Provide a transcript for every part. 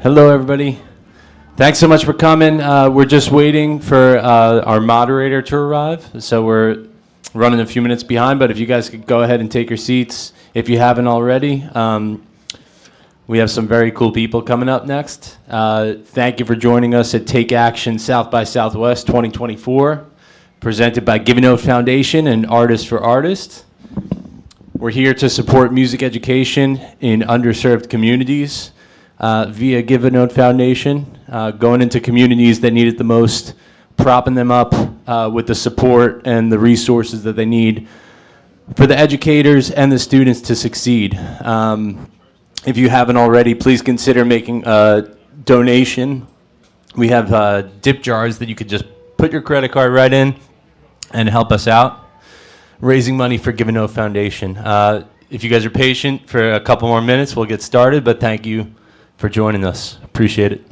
Hello, everybody. Thanks so much for coming. We're just waiting for our moderator to arrive, so we're running a few minutes behind, but if you guys could go ahead and take your seats if you haven't already. We have some very cool people coming up next. Thank you for joining us at Take Action South by Southwest 2024, presented by Give a Note Foundation and Artists for Artists. We're here to support music education in underserved communities via Give a Note Foundation, going into communities that need it the most, propping them up with the support and the resources that they need for the educators and the students to succeed. If you haven't already, please consider making a donation. We have dip jars that you could just put your credit card right in and help us out, raising money for Give a Note Foundation. If you guys are patient for a couple more minutes, we'll get started, but thank you for joining us. Appreciate it.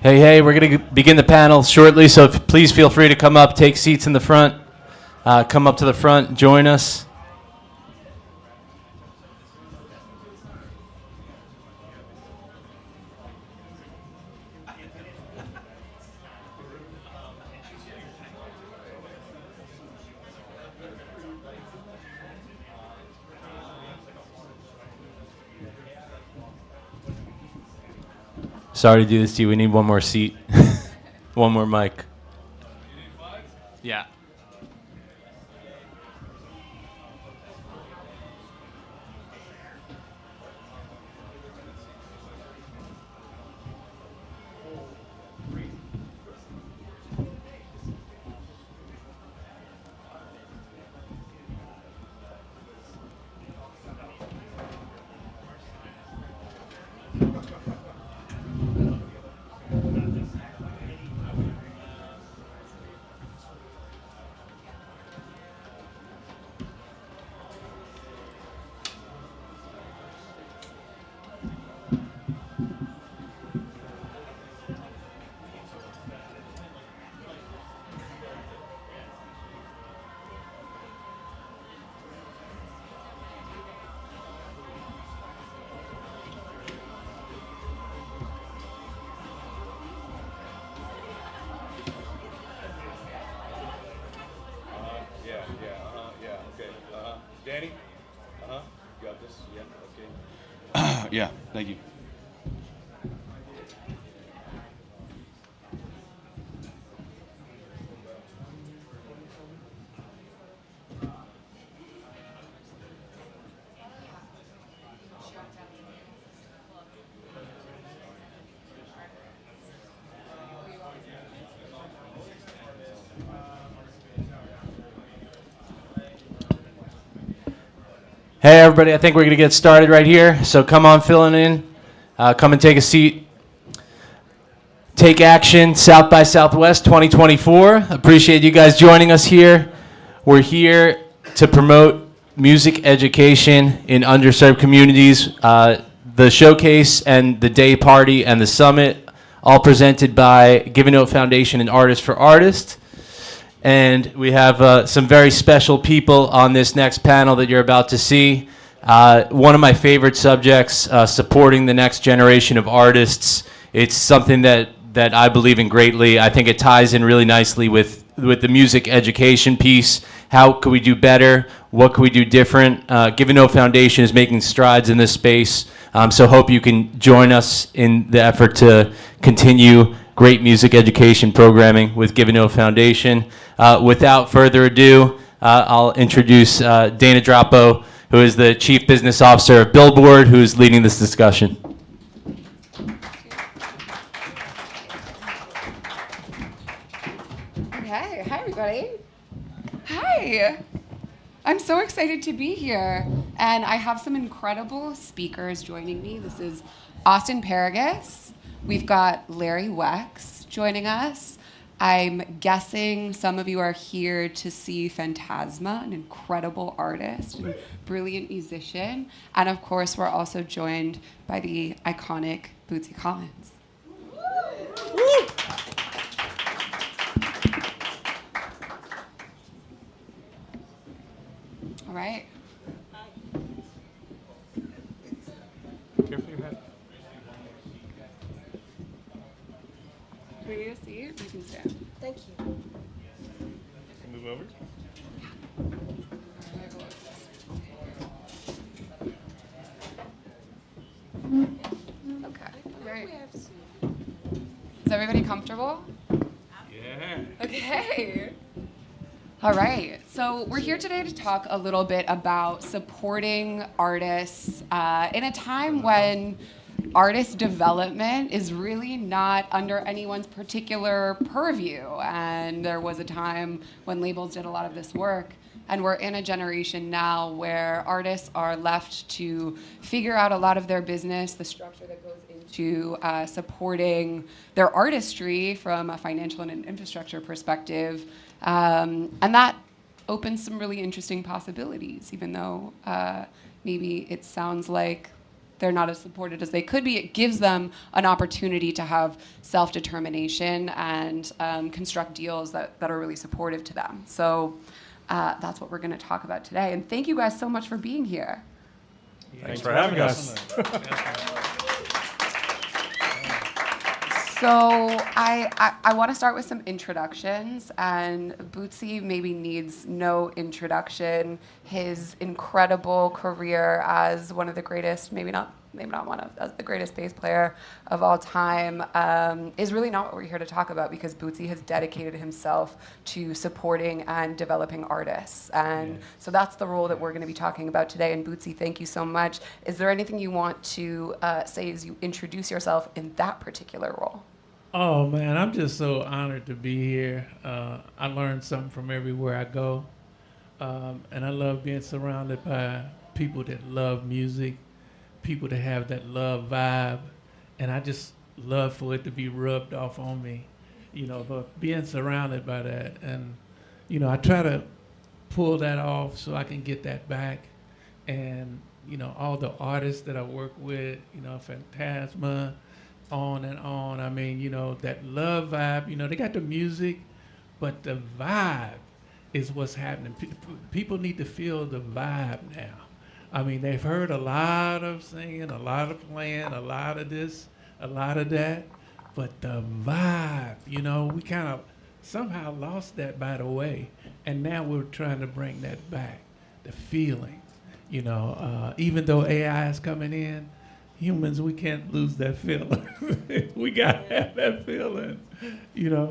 Hey, hey, we're going to begin the panel shortly, so please feel free to come up, take seats in the front, come up to the front, join us. Sorry to do this to you. We need one more seat, one more mic. Yeah. Danny? You got this? Yeah, okay. Yeah, thank you. Hey, everybody, I think we're going to get started right here. So come on, filling in. Come and take a seat. Take action, South by Southwest 2024. Appreciate you guys joining us here. We're here to promote music education in underserved communities. The showcase and the day party and the summit, all presented by Giving Note Foundation and Artists for Artists. And we have some very special people on this next panel that you're about to see. One of my favorite subjects, supporting the next generation of artists. It's something that I believe in greatly. I think it ties in really nicely with the music education piece. How could we do better? What could we do different? Giving Note Foundation is making strides in this space. So hope you can join us in the effort to continue great music education programming with Giving Note Foundation. Without further ado, I'll introduce Dana Droppo, who is the Chief Business Officer of Billboard, who's leading this discussion. Okay, hi everybody. Hi. I'm so excited to be here, and I have some incredible speakers joining me. This is Austin Paragus. We've got Larry Wex joining us. I'm guessing some of you are here to see Phantasma, an incredible artist and brilliant musician. And of course, we're also joined by the iconic Bootsy Collins. All right. Careful your head. Do we need a seat? We can stand. Thank you. Move over. Okay. Great. Is everybody comfortable? Yeah. Okay. All right. So we're here today to talk a little bit about supporting artists in a time when artist development is really not under anyone's particular purview. And there was a time when labels did a lot of this work. And we're in a generation now where artists are left to figure out a lot of their business, the structure that goes into supporting their artistry from a financial and an infrastructure perspective. And that opens some really interesting possibilities, even though maybe it sounds like they're not as supported as they could be, it gives them an opportunity to have self-determination and construct deals that are really supportive to them. So that's what we're going to talk about today. And thank you guys so much for being here. Thanks for having us. So I want to start with some introductions, and Bootsy maybe needs no introduction. His incredible career as one of the greatest, maybe not one of, as the greatest bass player of all time, is really not what we're here to talk about, because Bootsy has dedicated himself to supporting and developing artists. And so that's the role that we're going to be talking about today. And Bootsy, thank you so much. Is there anything you want to say as you introduce yourself in that particular role? Oh man, I'm just so honored to be here. I learn something from everywhere I go. And I love being surrounded by people that love music, people that have that love vibe, and I just love for it to be rubbed off on me, but being surrounded by that. And, I try to pull that off so I can get that back. And, all the artists that I work with, Phantasma, on and on. I mean, that love vibe, they got the music, but the vibe is what's happening. People need to feel the vibe now. I mean, they've heard a lot of singing, a lot of playing, a lot of this, a lot of that, but the vibe, we kind of somehow lost that by the way, and now we're trying to bring that back, the feeling, even though AI is coming in, humans, we can't lose that feeling. We got to have that feeling,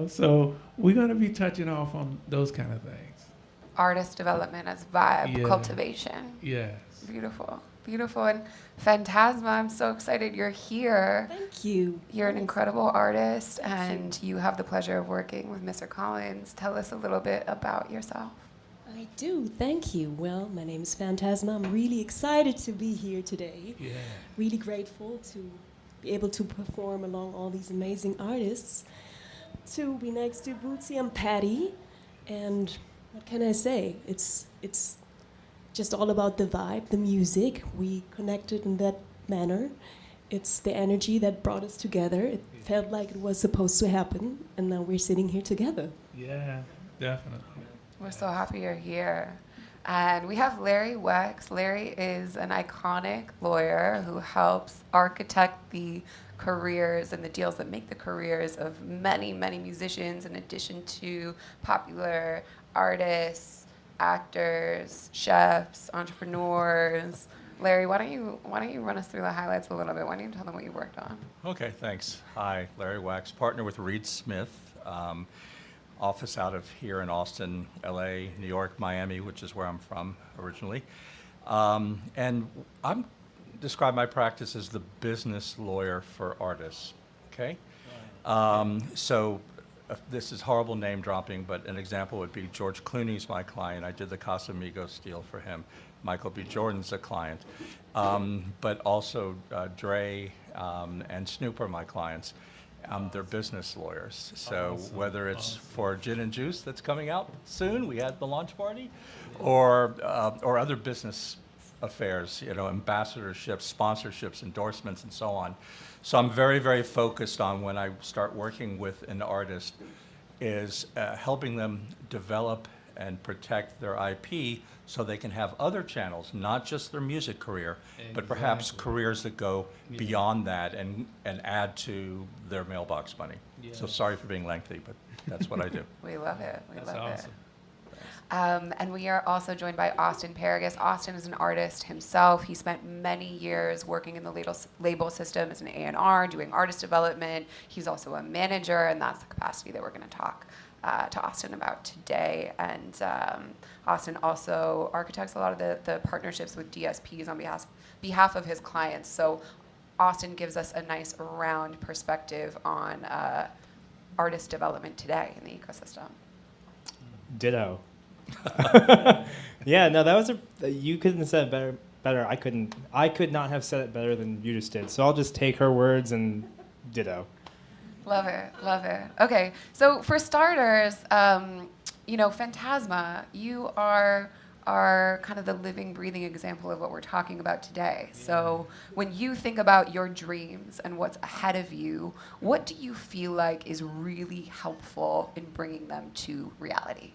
so we're going to be touching off on those kind of things. Artist development as vibe cultivation. Yes. Beautiful. Beautiful. And Phantasma, I'm so excited you're here. Thank you. You're an incredible artist, and you have the pleasure of working with Mr. Collins. Tell us a little bit about yourself. I do. Thank you. Well, my name is Phantasma. I'm really excited to be here today. Yeah. Really grateful to be able to perform along all these amazing artists. To be next to Bootsy, I'm Patty. And what can I say? It's just all about the vibe, the music. We connected in that manner. It's the energy that brought us together. It felt like it was supposed to happen, and now we're sitting here together. Yeah, definitely. We're so happy you're here. And we have Larry Wex. Larry is an iconic lawyer who helps architect the careers and the deals that make the careers of many, many musicians, in addition to popular artists, actors, chefs, entrepreneurs. Larry, why don't you run us through the highlights a little bit? Why don't you tell them what you worked on? Okay, thanks. Hi, Larry Wax, partner with Reed Smith. Office out of here in Austin, LA, New York, Miami, which is where I'm from originally. And I'm describe my practice as the business lawyer for artists, okay? So this is horrible name dropping, but an example would be George Clooney's my client. I did the Casamigos deal for him. Michael B. Jordan's a client. But also Dre and Snoop are my clients. They're business lawyers. So whether it's for Gin and Juice that's coming out soon, we had the launch party, or other business affairs, ambassadorships, sponsorships, endorsements, and so on. So I'm very, very focused on when I start working with an artist is helping them develop and protect their IP so they can have other channels, not just their music career, but perhaps careers that go beyond that and add to their mailbox money. Yeah. So sorry for being lengthy, but that's what I do. We love it. We That's love awesome. it. And we are also joined by Austin Paragus. Austin is an artist himself. He spent many years working in the label system as an A&R, doing artist development. He's also a manager, and that's the capacity that we're going to talk to Austin about today. And Austin also architects a lot of the partnerships with DSPs on behalf of his clients. So Austin gives us a nice round perspective on artist development today in the ecosystem. Ditto. Yeah, no, that was you couldn't have said it better. I could not have said it better than you just did. So I'll just take her words and ditto. Love it, love it. Okay, so for starters, Phantasma, you are are kind of the living, breathing example of what we're talking about today. So when you think about your dreams and what's ahead of you, what do you feel like is really helpful in bringing them to reality?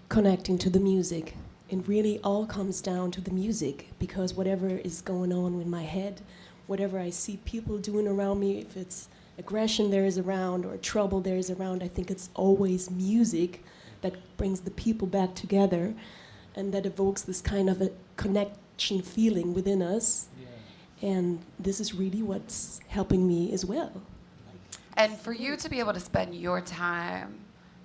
Connecting to the music. It really all comes down to the music, because whatever is going on with my head, whatever I see people doing around me, if it's aggression there is around or trouble there is around, I think it's always music that brings the people back together and that evokes this kind of a connection feeling within us. And this is really what's helping me as well. And for you to be able to spend your time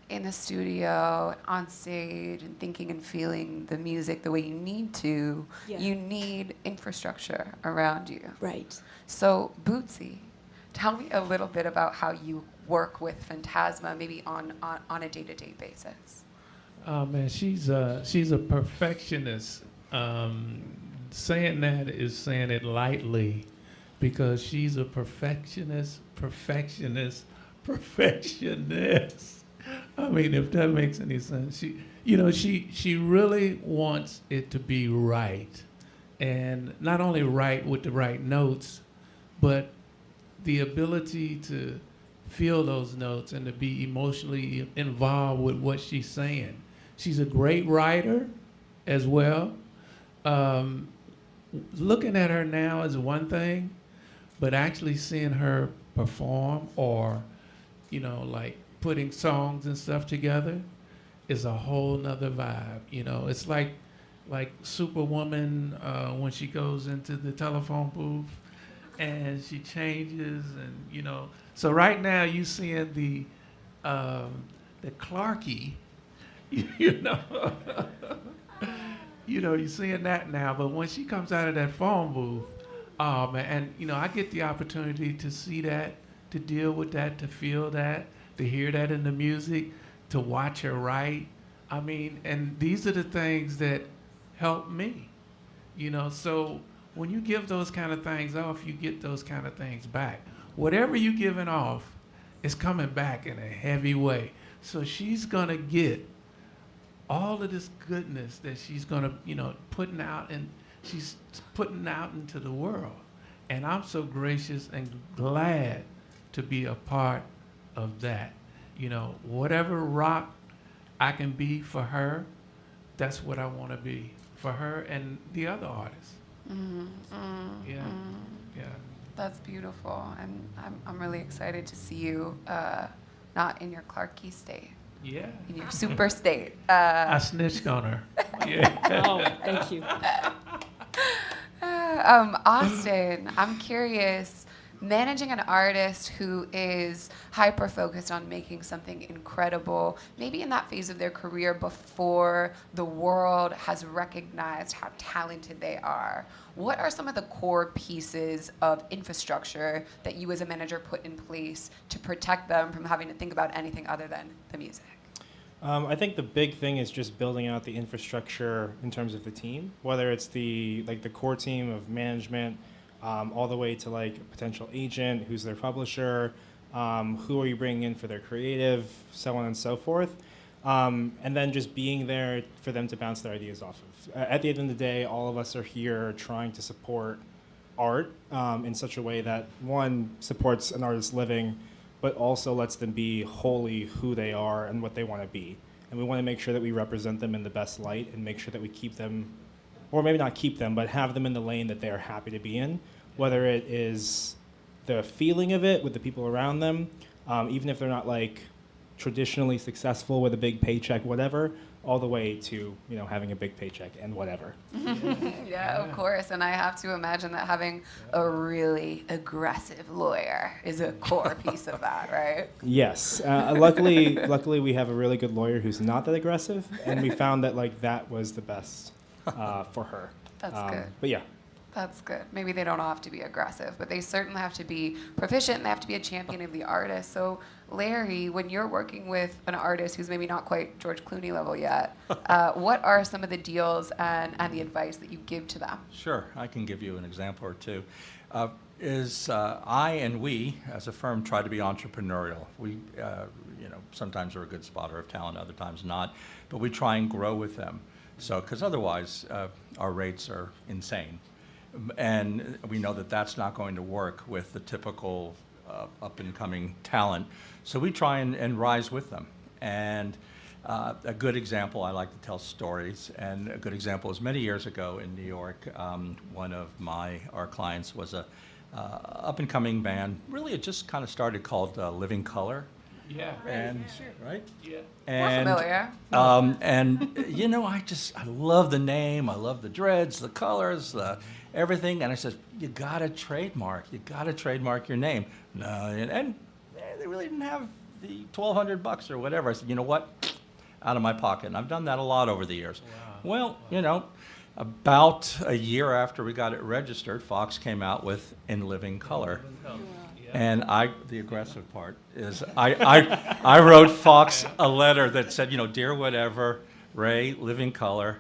in the studio, on stage, and thinking and feeling the music the way you need to, you need infrastructure around you. Right. So, Bootsy, tell me a little bit about how you work with Phantasma, maybe on a day-to-day basis. Oh man, she's a perfectionist. Saying that is saying it lightly, because she's a perfectionist. I mean, if that makes any sense, she really wants it to be right, and not only right with the right notes, but the ability to feel those notes and to be emotionally involved with what she's saying. She's a great writer as well. Looking at her now is one thing, but actually seeing her perform or, like putting songs and stuff together is a whole nother vibe. It's like Superwoman when she goes into the telephone booth and she changes, and so right now you seeing the Clarky, you're seeing that now. But when she comes out of that phone booth, oh man, and I get the opportunity to see that, to deal with that, to feel that, to hear that in the music, to watch her write. I mean, and these are the things that help me, so when you give those kind of things off, you get those kind of things back. Whatever you're giving off is coming back in a heavy way. So she's gonna get all of this goodness that she's gonna, putting out, and she's putting out into the world. And I'm so gracious and glad to be a part of that. Whatever rock I can be for her, that's what I want to be for her and the other artists. Yeah. That's beautiful. I'm really excited to see you not in your Clarky state. Yeah. In your super state. I snitched on her. Yeah. Oh, thank you. Austin, I'm curious, managing an artist who is hyper-focused on making something incredible, maybe in that phase of their career before the world has recognized how talented they are, what are some of the core pieces of infrastructure that you as a manager put in place to protect them from having to think about anything other than the music? I think the big thing is just building out the infrastructure in terms of the team, whether it's the core team of management, all the way to a potential agent, who's their publisher, who are you bringing in for their creative, so on and so forth. And then just being there for them to bounce their ideas off of. At the end of the day, all of us are here trying to support art in such a way that, one, supports an artist's living, but also lets them be wholly who they are and what they want to be. And we want to make sure that we represent them in the best light and make sure that we keep them, or maybe not keep them, but have them in the lane that they are happy to be in, whether it is the feeling of it with the people around them, even if they're not traditionally successful with a big paycheck, whatever, all the way to having a big paycheck and whatever. Yeah, of course. And I have to imagine that having a really aggressive lawyer is a core piece of that, right? Yes. Luckily, we have a really good lawyer who's not that aggressive, and we found that that was the best for her. That's good. But yeah. That's good. Maybe they don't all have to be aggressive, but they certainly have to be proficient and they have to be a champion of the artist. So, Larry, when you're working with an artist who's maybe not quite George Clooney level yet, what are some of the deals and the advice that you give to them? Sure, I can give you an example or two. I and we, as a firm, try to be entrepreneurial. We, sometimes are a good spotter of talent, other times not, but we try and grow with them. So, because otherwise, our rates are insane. And we know that that's not going to work with the typical up-and-coming talent. So we try and rise with them. And a good example, I like to tell stories, and a good example is many years ago in New York, one of our clients was a up-and-coming band. Really, it just kind of started called Living Color. Yeah. And, right? Yeah. We're And, familiar. and you know, I love the name, I love the dreads, the colors, everything. And I said, you gotta trademark your name. No, and they really didn't have the $1,200 or whatever. I said, you know what? Out of my pocket. And I've done that a lot over the years. Wow. Well, you know, about a year after we got it registered, Fox came out with In Living Color. And the aggressive part is I wrote Fox a letter that said, you know, dear whatever, Ray, Living Color,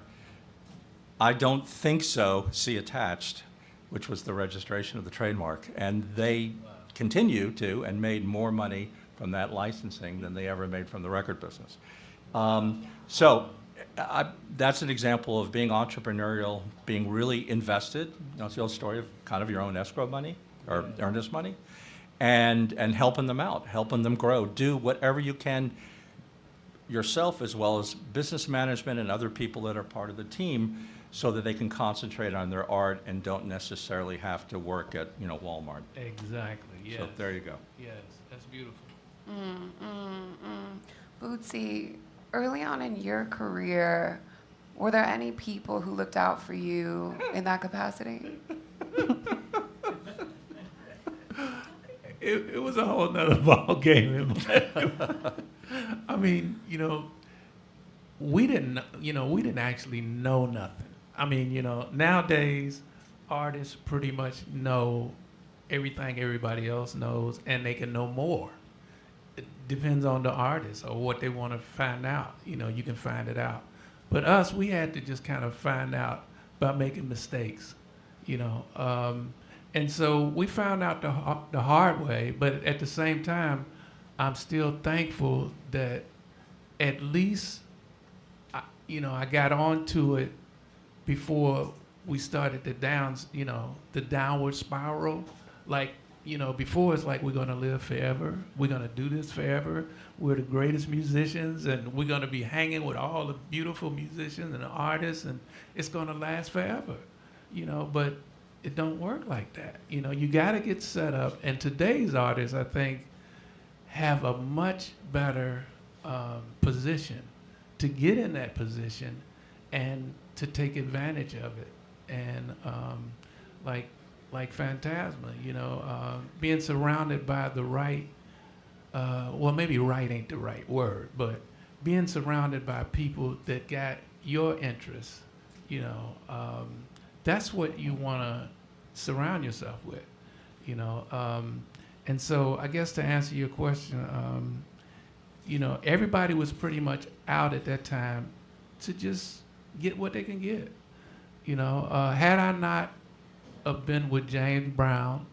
I don't think so, see attached, which was the registration of the trademark. And they continue to and made more money from that licensing than they ever made from the record business. So that's an example of being entrepreneurial, being really invested. You know, it's the old story of kind of your own escrow money or earnest money. And helping them out, helping them grow. Do whatever you can yourself as well as business management and other people that are part of the team so that they can concentrate on their art and don't necessarily have to work at, you know, Walmart. Exactly. Yes. So there you go. Yes, that's beautiful. Bootsy, early on in your career, were there any people who looked out for you in that capacity? It was a whole nother ball game in my I mean, you know, we didn't actually know nothing. I mean, you know, nowadays artists pretty much know everything everybody else knows, and they can know more. It depends on the artist or what they want to find out. You know, you can find it out. But us, we had to just kind of find out by making mistakes, you know. And so we found out the hard way, but at the same time, I'm still thankful that at least, I got onto it before we started the downward spiral. Like, you know, before it's like we're gonna live forever, we're gonna do this forever, we're the greatest musicians, and we're gonna be hanging with all the beautiful musicians and the artists, and it's gonna last forever, you know, but it don't work like that. You know, you got to get set up. And today's artists, I think, have a much better position to get in that position and to take advantage of it. And like Phantasma, you know, being surrounded by the right, well, maybe right ain't the right word, but being surrounded by people that got your interests, you know, that's what you want to surround yourself with, you know. And so I guess to answer your question, you know, everybody was pretty much out at that time to just get what they can get. You know, had I not been with James Brown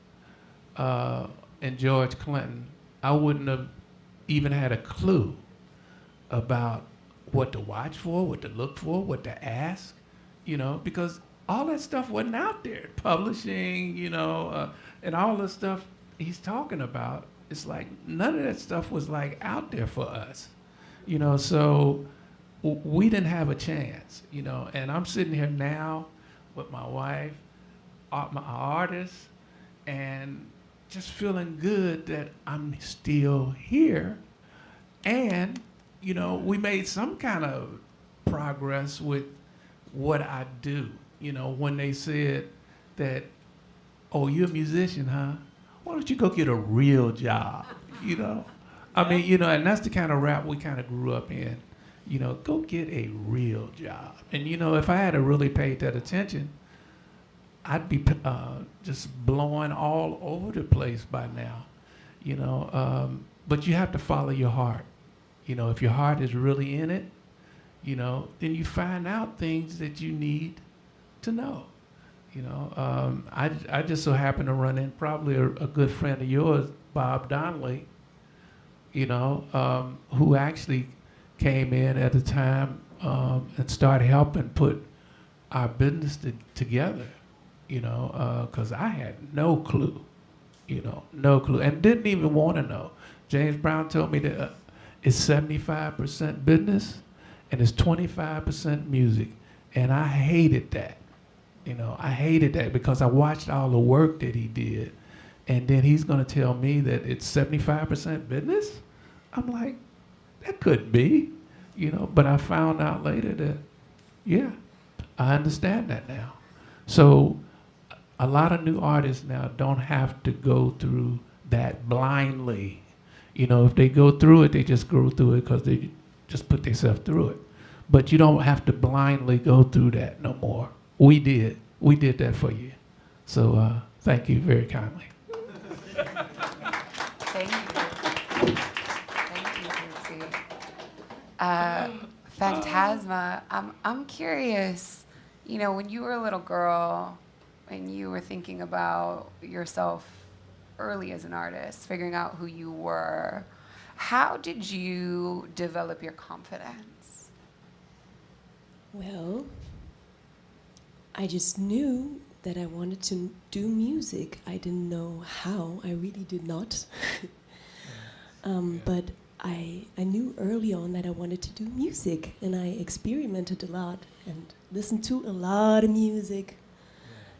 and George Clinton, I wouldn't have even had a clue about what to watch for, what to look for, what to ask, you know, because all that stuff wasn't out there. Publishing, you know, and all the stuff he's talking about, it's like none of that stuff was like out there for us, you know, so we didn't have a chance, you know. And I'm sitting here now with my wife, my artists, and just feeling good that I'm still here. And, you know, we made some kind of progress with what I do. You know, when they said that, oh, you're a musician, huh? Why don't you go get a real job, you know? I mean, you know, and that's the kind of rap we kind of grew up in. You know, go get a real job. And, you know, if I had really paid that attention, I'd be just blowing all over the place by now, you know. But you have to follow your heart. You know, if your heart is really in it, you know, then you find out things that you need to know. You know, I just so happened to run in probably a good friend of yours, Bob Donnelly, you know, who actually came in at a time and start helping put our business together, because I had no clue, no clue, and didn't even want to know. James Brown told me that it's 75% business and it's 25% music, and I hated that. I hated that because I watched all the work that he did, and then he's going to tell me that it's 75% business? I'm like, that couldn't be, but I found out later that, yeah, I understand that now. So a lot of new artists now don't have to go through that blindly. If they go through it, they just go through it because they just put themselves through it. But you don't have to blindly go through that no more. We did that for you. So thank you very kindly. Thank you. Thank you, Bootsy. Phantasma, I'm curious, when you were a little girl and you were thinking about yourself early as an artist, figuring out who you were, how did you develop your confidence? Well, I just knew that I wanted to do music. I didn't know how. I really did not. But I knew early on that I wanted to do music, and I experimented a lot and listened to a lot of music.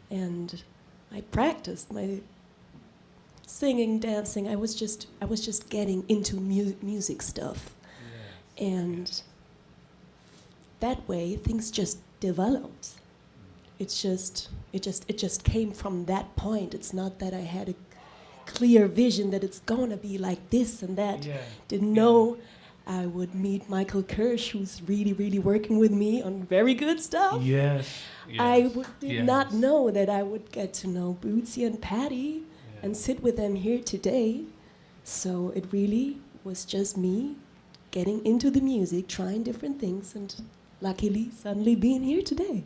And I practiced my singing, dancing. I was just getting into music stuff. And that way things just developed. It just came from that point. It's not that I had a clear vision that it's gonna be like this and that. Didn't know I would meet Michael Kirsch, who's really, really working with me on very good stuff. I did not know that I would get to know Bootsy and Patty and sit with them here today. So it really was just me getting into the music, trying different things, and luckily suddenly being here today.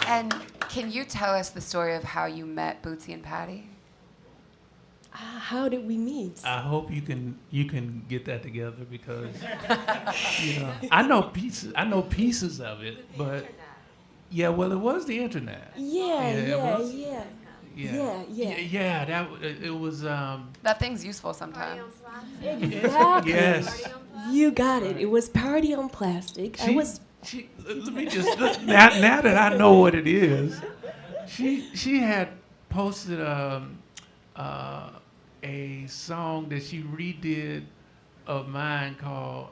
And can you tell us the story of how you met Bootsy and Patty? How did we meet? I hope you can get that together because I know pieces of it, but yeah, well, it was the internet. Yeah. It was. That thing's useful sometimes. Exactly. Yes. You got it. It was Party on Plastic. Let me just now that I know what it is. She had posted a song that she redid of mine called.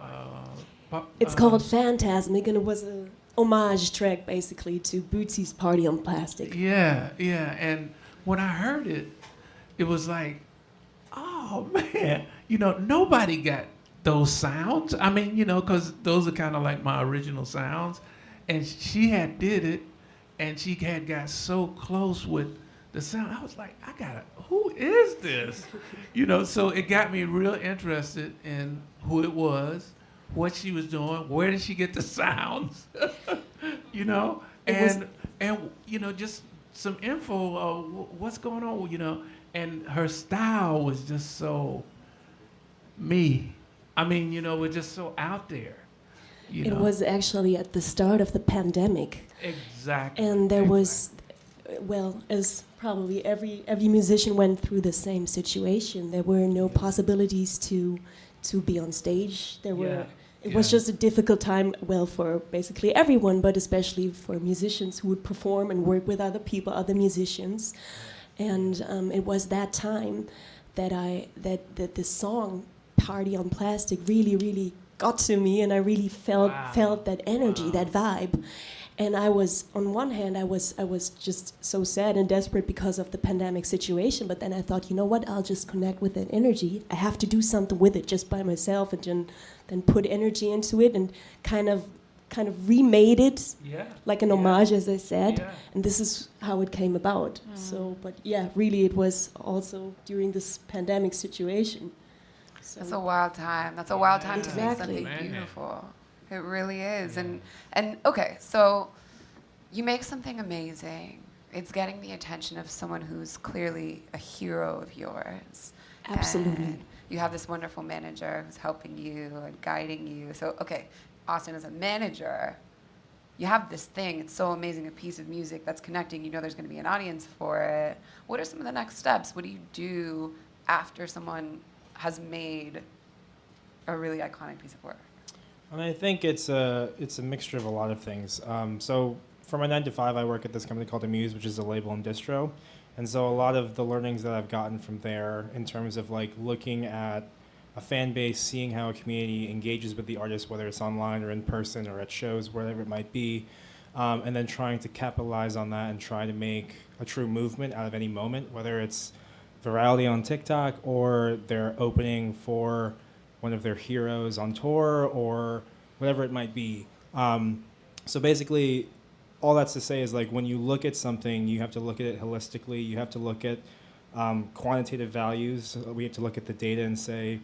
It's called Phantasmic, and it was a homage track basically to Bootsy's Party on Plastic. Yeah. And when I heard it, it was like, oh man, nobody got those sounds. I mean, because those are kind of like my original sounds. And she had did it, and she had got so close with the sound. I was like, who is this? So it got me real interested in who it was, what she was doing, where did she get the sounds, and just some info of what's going on, and her style was just so me. I mean, we're just so out there. It was actually at the start of the pandemic. Exactly. And there was, well, as probably every musician went through the same situation. There were no possibilities to be on stage. It was just a difficult time, well, for basically everyone, but especially for musicians who would perform and work with other people, other musicians. And it was that time that the song Party on Plastic really, really got to me, and I really felt that energy, that vibe. And I was, on one hand, I was just so sad and desperate because of the pandemic situation, but then I thought, you know what, I'll just connect with that energy. I have to do something with it just by myself, and then put energy into it and kind of remade it like an homage, as I said. And this is how it came about. So, but yeah, really it was also during this pandemic situation. So That's a wild time. That's a wild time to make Exactly. something beautiful. It really is. And okay, so you make something amazing. It's getting the attention of someone who's clearly a hero of yours. Absolutely. And you have this wonderful manager who's helping you and guiding you. So, okay, Austin, as a manager, you have this thing. It's so amazing, a piece of music that's connecting. You know there's going to be an audience for it. What are some of the next steps? What do you do after someone has made a really iconic piece of work? I mean, I think it's a mixture of a lot of things. So for my 9 to 5, I work at this company called Amuse, which is a label and distro. And so a lot of the learnings that I've gotten from there in terms of like looking at a fan base, seeing how a community engages with the artist, whether it's online or in person or at shows, whatever it might be, and then trying to capitalize on that and try to make a true movement out of any moment, whether it's virality on TikTok or they're opening for one of their heroes on tour or whatever it might be. So basically, all that's to say is like when you look at something, you have to look at it holistically. You have to look at quantitative values. We have to look at the data and say,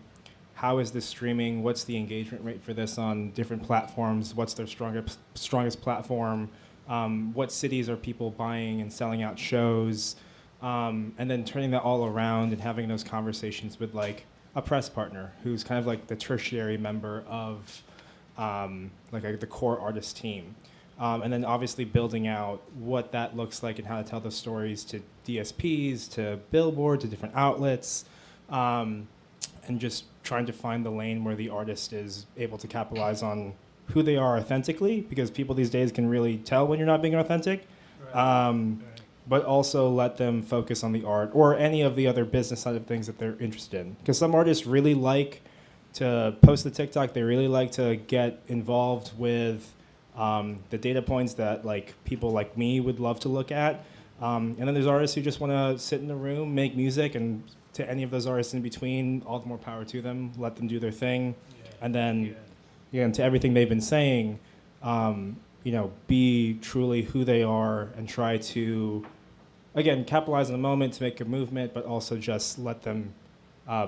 how is this streaming? What's the engagement rate for this on different platforms? What's their strongest platform? What cities are people buying and selling out shows? And then turning that all around and having those conversations with like a press partner who's kind of like the tertiary member of the core artist team. And then obviously building out what that looks like and how to tell the stories to DSPs, to Billboard, to different outlets, and just trying to find the lane where the artist is able to capitalize on who they are authentically, because people these days can really tell when you're not being authentic. But also let them focus on the art or any of the other business side of things that they're interested in. Because some artists really like to post the TikTok, they really like to get involved with the data points that like people like me would love to look at. And then there's artists who just want to sit in the room, make music, and to any of those artists in between, all the more power to them. Let them do their thing. And then, and to everything they've been saying, be truly who they are and try to, again, capitalize on the moment to make a movement, but also just let them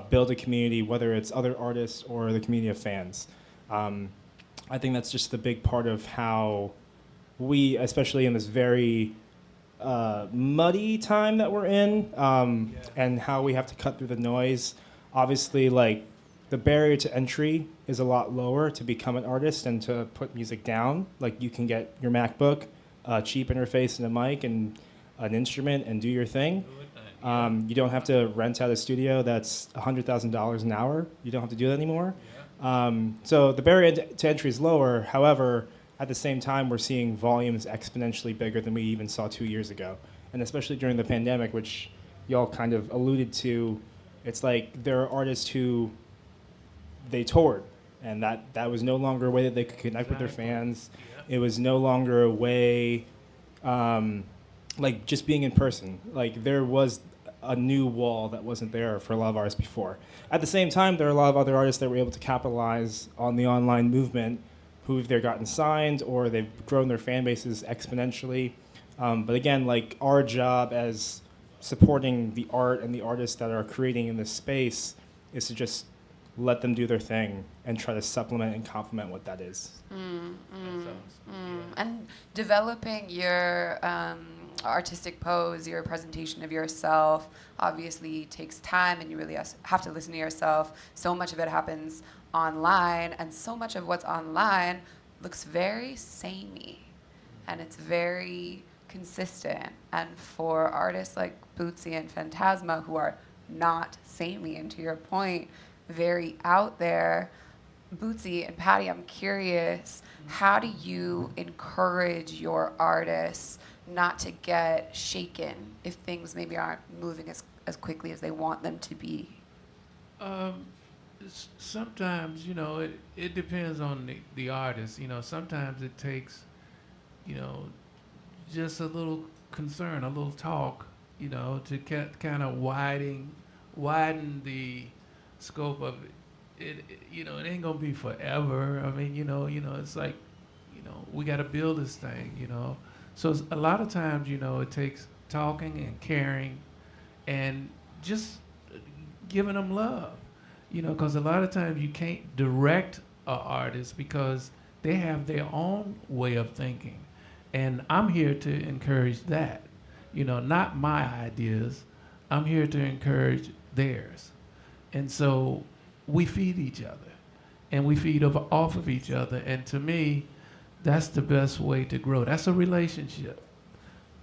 build a community, whether it's other artists or the community of fans. I think that's just the big part of how we, especially in this very muddy time that we're in, and how we have to cut through the noise. Obviously, like, the barrier to entry is a lot lower to become an artist and to put music down. Like, you can get your MacBook, a cheap interface and a mic and an instrument and do your thing. You don't have to rent out a studio that's $100,000 an hour. You don't have to do that anymore. So the barrier to entry is lower. However, at the same time, we're seeing volumes exponentially bigger than we even saw 2 years ago. And especially during the pandemic, which y'all kind of alluded to, it's like there are artists who they toured, and that was no longer a way that they could connect with their fans. It was no longer a way, like just being in person. Like there was a new wall that wasn't there for a lot of artists before. At the same time, there are a lot of other artists that were able to capitalize on the online movement who either gotten signed or they've grown their fan bases exponentially. But again, like our job as supporting the art and the artists that are creating in this space is to just let them do their thing and try to supplement and complement what that is. And developing your artistic pose, your presentation of yourself, obviously takes time, and you really have to listen to yourself. So much of it happens online, and so much of what's online looks very samey, and it's very consistent. And for artists like Bootsy and Phantasma, who are not samey, and to your point, very out there, Bootsy and Patty, I'm curious, how do you encourage your artists not to get shaken if things maybe aren't moving as quickly as they want them to be? Sometimes, it depends on the artist. Sometimes it takes, just a little concern, a little talk, to kind of widen the scope of it. It ain't gonna be forever. I mean, it's like, we got to build this thing, So a lot of times, it takes talking and caring, and just giving them love, because a lot of times you can't direct an artist because they have their own way of thinking, and I'm here to encourage that, not my ideas. I'm here to encourage theirs. And so we feed each other, and we feed off of each other. And to me, that's the best way to grow. That's a relationship,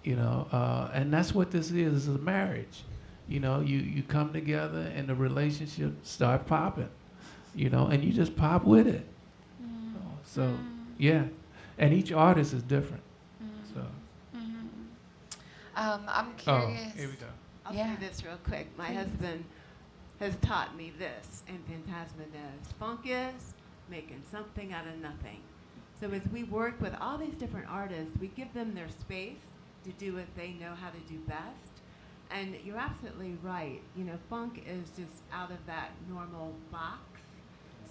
you know, and that's what this is a marriage. You know, you come together and the relationship start popping, you know, and you just pop with it. So, yeah. And each artist is different. So. I'm Oh, curious. here we go. I'll Yeah. say this real quick. My husband has taught me this, and Phantasma knows. Funk is making something out of nothing. So as we work with all these different artists, we give them their space to do what they know how to do best. And you're absolutely right. You know, funk is just out of that normal box.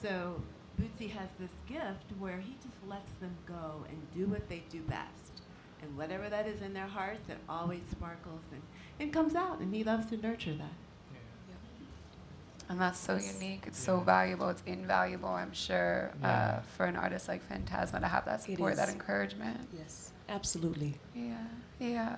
So Bootsy has this gift where he just lets them go and do what they do best. And whatever that is in their hearts, it always sparkles and comes out, and he loves to nurture that. And that's so unique. It's so valuable. It's invaluable, I'm sure, for an artist like Phantasma to have that support, that is. encouragement. Yes, absolutely. Yeah.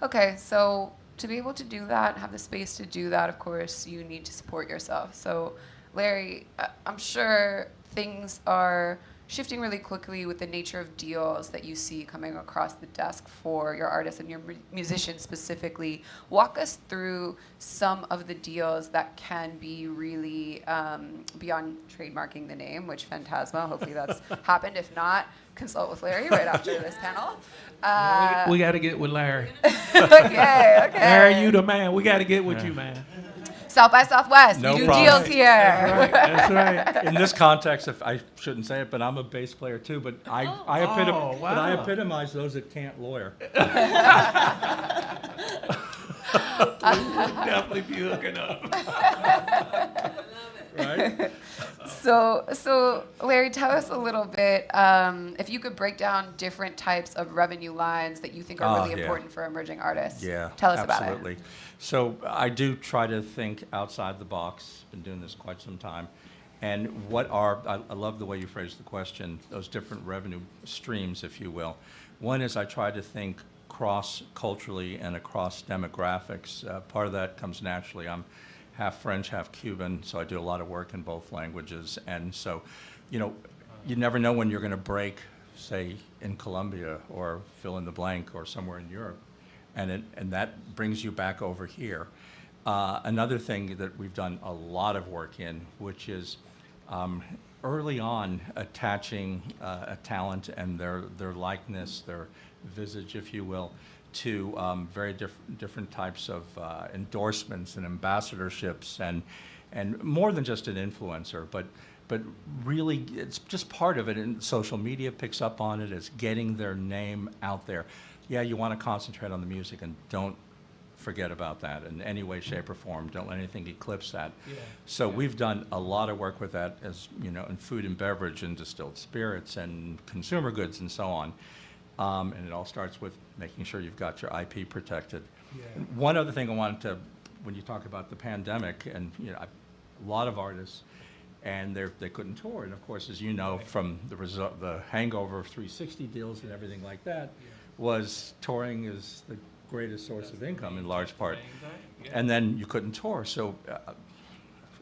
Okay, so to be able to do that, have the space to do that, of course, you need to support yourself. So, Larry, I'm sure things are shifting really quickly with the nature of deals that you see coming across the desk for your artists and your musicians specifically. Walk us through some of the deals that can be really beyond trademarking the name, which Phantasma, hopefully that's happened. If not, consult with Larry right after this panel. We got to get with Larry. Okay. Larry, you the man. We got to get with you, man. South by Southwest, No we do problem. deals here. That's right. In this context, if I shouldn't say it, but I'm a bass player too. But I wow. epitomize those that can't lawyer. Definitely be hooking up. Right? So Larry, tell us a little bit, if you could break down different types of revenue lines that you think are really yeah. important for emerging artists. Yeah, Tell us about absolutely. it. So I do try to think outside the box. Been doing this quite some time. And I love the way you phrased the question, those different revenue streams, if you will. One is I try to think cross-culturally and across demographics. Part of that comes naturally. I'm half French, half Cuban, so I do a lot of work in both languages. And so, you know, you never know when you're going to break, say, in Colombia or fill in the blank or somewhere in Europe. And that brings you back over here. Another thing that we've done a lot of work in, which is early on attaching a talent and their likeness, their visage, if you will, to very different types of endorsements and ambassadorships, and more than just an influencer, but really it's just part of it, and social media picks up on it as getting their name out there. Yeah, you want to concentrate on the music, and don't forget about that in any way, shape, or form. Don't let anything eclipse that. Yeah. So we've done a lot of work with that, as you know, in food and beverage and distilled spirits and consumer goods and so on. And it all starts with making sure you've got your IP protected. Yeah. And one other thing I wanted to, when you talk about the pandemic, and you know, a lot of artists, and they couldn't tour. And of course, as you know, from the hangover of 360 deals and everything like that, was touring is the greatest source of income in large part. And then you couldn't tour. So a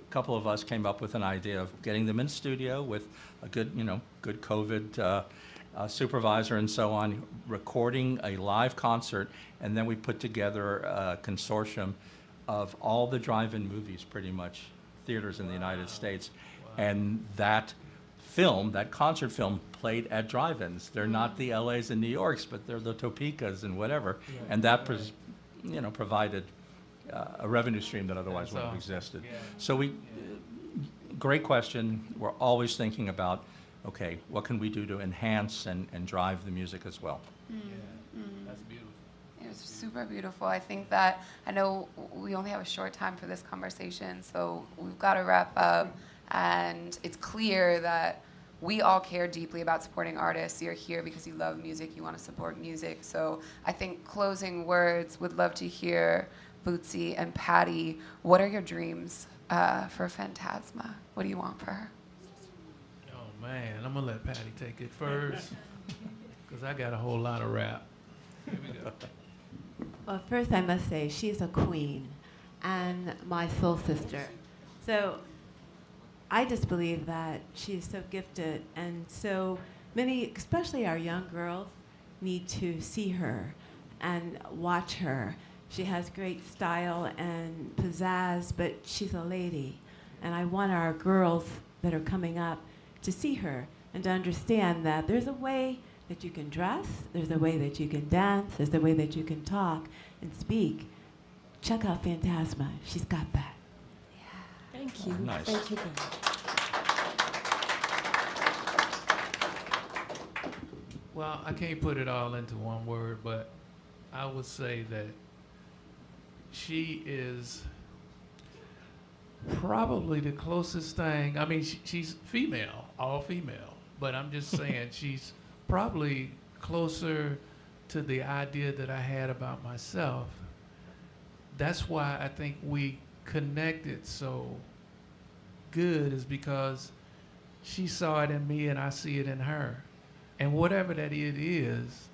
couple of us came up with an idea of getting them in studio with a good COVID supervisor and so on, recording a live concert, and then we put together a consortium of all the drive-in movies, pretty much, theaters in the United States. And that film, that concert film, played at drive-ins. They're not the LAs and New Yorks, but they're the Topecas and whatever. And that provided a revenue stream that otherwise wouldn't have existed. So great question. We're always thinking about, okay, what can we do to enhance and drive the music as well? That's beautiful. It was super beautiful. I think that, I know we only have a short time for this conversation, so we've got to wrap up. And it's clear that we all care deeply about supporting artists. You're here because you love music, you want to support music. So I think closing words, would love to hear Bootsy and Patty, what are your dreams for Phantasma? What do you want for her? Oh, man, I'm going to let Patty take it first because I got a whole lot of rap. Here we go. Well, first I must say she's a queen and my soul sister. So I just believe that she is so gifted, and so many, especially our young girls, need to see her and watch her. She has great style and pizzazz, but she's a lady. And I want our girls that are coming up to see her and to understand that there's a way that you can dress, there's a way that you can dance, there's a way that you can talk and speak. Check out Phantasma. She's got that. Thank you. Nice. Thank you, guys. Well, I can't put it all into one word, but I would say that she is probably the closest thing. I mean, she's female, all female, but I'm just saying she's probably closer to the idea that I had about myself. That's why I think we connected so good, is because she saw it in me and I see it in her. And whatever that it is,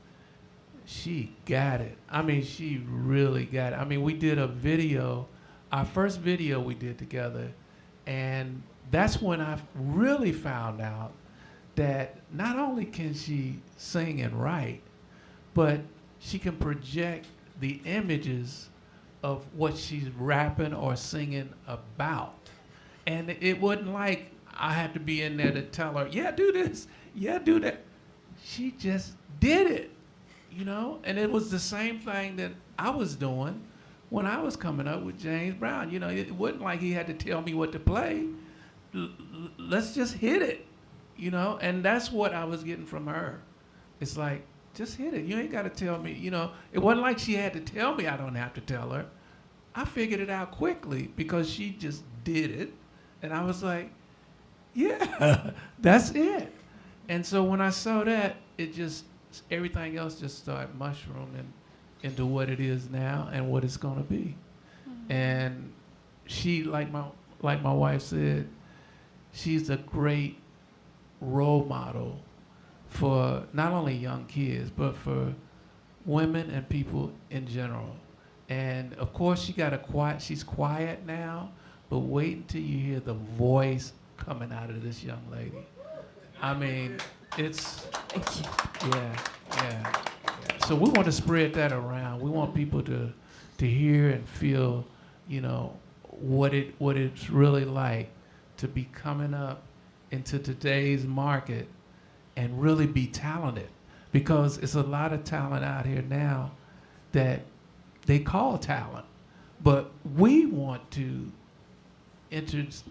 she got it. I mean, she really got it. I mean, we did a video, our first video we did together, and that's when I really found out that not only can she sing and write, but she can project the images of what she's rapping or singing about. And it wasn't like I had to be in there to tell her, yeah, do this, yeah, do that. She just did it, you know? And it was the same thing that I was doing when I was coming up with James Brown. You know, it wasn't like he had to tell me what to play. Let's just hit it, you know? And that's what I was getting from her. It's like, just hit it. You ain't got to tell me, you know? It wasn't like she had to tell me. I don't have to tell her. I figured it out quickly because she just did it. And I was like, yeah, that's it. And so when I saw that, it just, everything else just started mushrooming into what it is now and what it's gonna be. Mm-hmm. And she, like my wife said, she's a great role model for not only young kids, but for women and people in general. And of course she's quiet now, but wait until you hear the voice coming out of this young lady. I mean, it's, yeah. So we want to spread that around. We want people to hear and feel, you know, what it's really like to be coming up into today's market and really be talented. Because it's a lot of talent out here now that they call talent. But we want to interject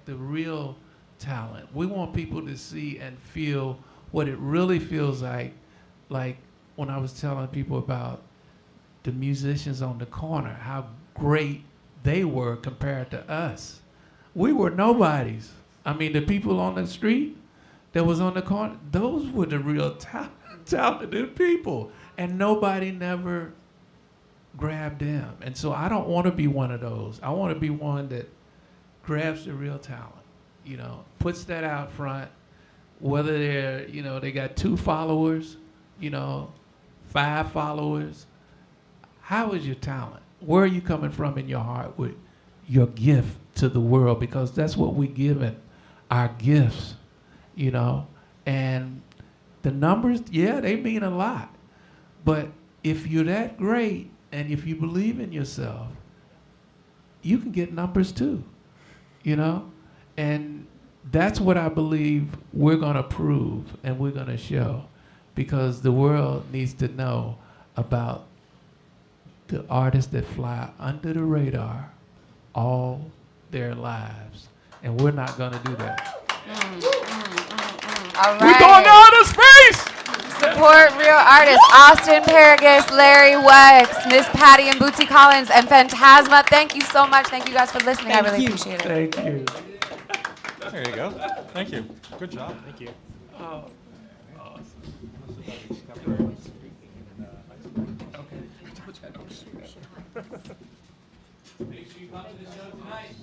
the real talent. We want people to see and feel what it really feels like when I was telling people about the musicians on the corner, how great they were compared to us. We were nobodies. I mean, the people on the street that was on the corner, those were the real talented people, and nobody never grabbed them. And so I don't want to be one of those. I want to be one that grabs the real talent, you know, puts that out front, whether they're, you know, they got 2 followers, you know, 5 followers. How is your talent? Where are you coming from in your heart with your gift to the world? Because that's what we're given, our gifts, you know. And the numbers, yeah, they mean a lot. But if you're that great and if you believe in yourself, you can get numbers too, you know. And that's what I believe we're going to prove and we're going to show, because the world needs to know about the artists that fly under the radar all their lives. And we're not going to do that. All right. We're going to outer space! Support real artists. Austin Paragus, Larry Wex, Miss Patty and Bootsy Collins, and Phantasma. Thank you so much. Thank you guys for listening. I really appreciate it. Thank you. There you go. Thank you. Good job. Thank you. Oh, Make sure you come to the show tonight.